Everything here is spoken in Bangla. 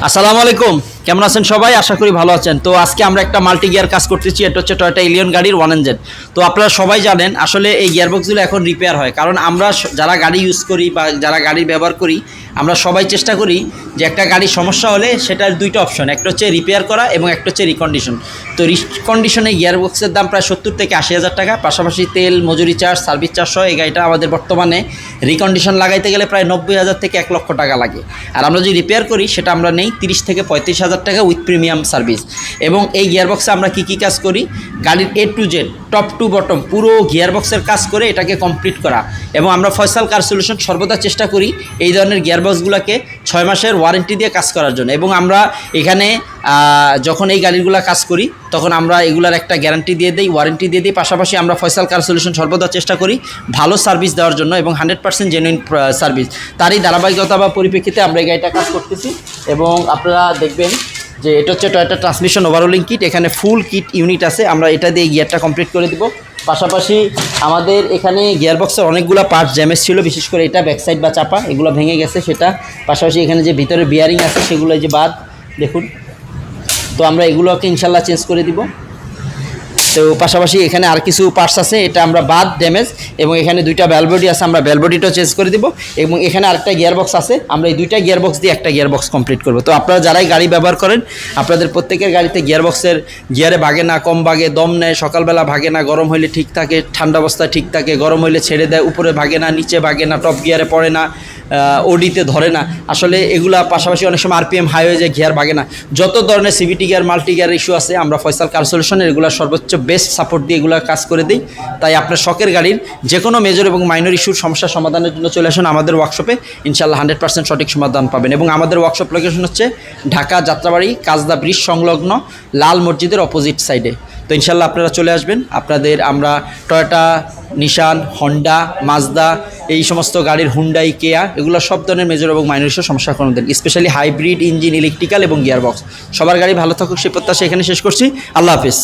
আসসালামু আলাইকুম, কেমন আছেন সবাই? আশা করি ভালো আছেন। তো আজকে আমরা একটা মাল্টি গিয়ার কাজ করতেছি, এটা হচ্ছে টয়োটা এলিয়ন গাড়ির 1NZ। তো আপনারা সবাই জানেন আসলে এই গিয়ারবক্সগুলো এখন রিপেয়ার হয়, কারণ আমরা যারা গাড়ি ইউজ করি বা যারা গাড়ি ব্যবহার করি, আমরা সবাই চেষ্টা করি যে একটা গাড়ির সমস্যা হলে সেটার দুইটা অপশন, একটা হচ্ছে রিপেয়ার করা এবং একটা হচ্ছে রিকন্ডিশন। তো রিকন্ডিশনে গিয়ারবক্সের দাম প্রায় 70 থেকে 80,000 টাকা, পাশাপাশি তেল, মজুরি চার্জ, সার্ভিস চার্জ সহ এই গাড়িটা আমাদের বর্তমানে রিকন্ডিশন লাগাইতে গেলে প্রায় 90,000 থেকে 1 লক্ষ টাকা লাগে। আর আমরা যদি রিপেয়ার করি সেটা আমরা নেই 30 থেকে 35,000 টাকা উইথ প্রিমিয়াম সার্ভিস। এবং এই গিয়ারবক্সে আমরা কী কাজ করি, গাড়ির A to Z top to bottom পুরো গিয়ারবক্সের কাজ করে এটাকে কমপ্লিট করা। এবং আমরা ফয়সাল কার সলিউশন সর্বদা চেষ্টা করি এই ধরনের গিয়ারবক্সগুলোকে 6 মাসের ওয়ারেন্টি দিয়ে কাজ করার জন্য। এবং আমরা এখানে যখন এই গাড়িগুলো কাজ করি তখন আমরা এগুলার একটা গ্যারান্টি দিয়ে দিই, ওয়ারেন্টি দিয়ে দিই। পাশাপাশি আমরা ফয়সাল কার সলিউশন সর্বদা চেষ্টা করি ভালো সার্ভিস দেওয়ার জন্য এবং 100% জেনুইন সার্ভিস। তারই ধারাবাহিকতা বা পরিপ্রেক্ষিতে আমরা এই গাড়িটা কাজ করতেছি। এবং আপনারা দেখবেন যে এটা হচ্ছে টয়োটা ট্রান্সমিশন ওভারহোলিং কিট, এখানে ফুল কিট ইউনিট আছে, আমরা এটা দিয়ে গিয়ারটা কমপ্লিট করে দিব। পাশাপাশি আমাদের এখানে গিয়ারবক্সের অনেকগুলো পার্টস ড্যামেজ ছিল, বিশেষ করে এটা ব্যাকসাইড বা চাপা এগুলো ভেঙে গেছে সেটা। পাশাপাশি এখানে যে ভিতরে বিয়ারিং আছে সেগুলো যে বাদ দেখুন, তো আমরা এগুলোকে ইনশাল্লাহ চেঞ্জ করে দিব। তো পাশাপাশি এখানে আর কিছু পার্টস আছে, এটা আমরা বাদ ড্যামেজ। এবং এখানে দুইটা ভ্যালবডি আছে, আমরা ভ্যালবডিটাও চেঞ্জ করে দিব। এবং এখানে আরেকটা গিয়ারবক্স আছে, আমরা এই দুইটা গিয়ারবক্স দিয়ে একটা গিয়ারবক্স কমপ্লিট করব। তো আপনারা যারাই গাড়ি ব্যবহার করেন আপনাদের প্রত্যেকের গাড়িতে গিয়ারবক্সের গিয়ারে ভাগে না, কম ভাগে, দম নেয়, সকালবেলা ভাগে না, গরম হইলে ঠিক থাকে, ঠান্ডা অবস্থায় ঠিক থাকে, গরম হইলে ছেড়ে দেয়, উপরে ভাগে না, নিচে ভাগে না, টপ গিয়ারে পড়ে না, ওডিতে ধরে না। আসলে এগুলা পাশাপাশি অনেক সময় আরপিএম হাই হয়ে যায়, গিয়ার ভাগে না। যত ধরনের CVT gear, multi gear issue আছে আমরা ফয়সাল কার সলিউশনের এগুলো সর্বোচ্চ বেস্ট সাপোর্ট দিয়ে এগুলো কাজ করে দিই। তাই আপনার শখের গাড়ির যে কোনো মেজর এবং মাইনর ইস্যুর সমস্যা সমাধানের জন্য চলে আসুন আমাদের ওয়ার্কশপে, ইনশাল্লাহ 100% সঠিক সমাধান পাবেন। এবং আমাদের ওয়ার্কশপ লোকেশন হচ্ছে ঢাকা যাত্রাবাড়ি কাজদা ব্রিজ সংলগ্ন লাল মসজিদের অপোজিট সাইডে। তো ইনশাল্লাহ আপনারা চলে আসবেন। আপনাদের আমরা টয়োটা, নিশান, হন্ডা, মাজদা এই সমস্ত গাড়ির, হুন্ডাই, কেয়া এগুলো সব ধরনের মেজর এবং মাইনর ইস্যুর সমস্যা করে দেন, স্পেশালি হাইব্রিড ইঞ্জিন, ইলেকট্রিক্যাল এবং গিয়ারবক্স। সবার গাড়ি ভালো থাকুক সেই প্রত্যাশা এখানে শেষ করছি। আল্লাহ হাফিজ।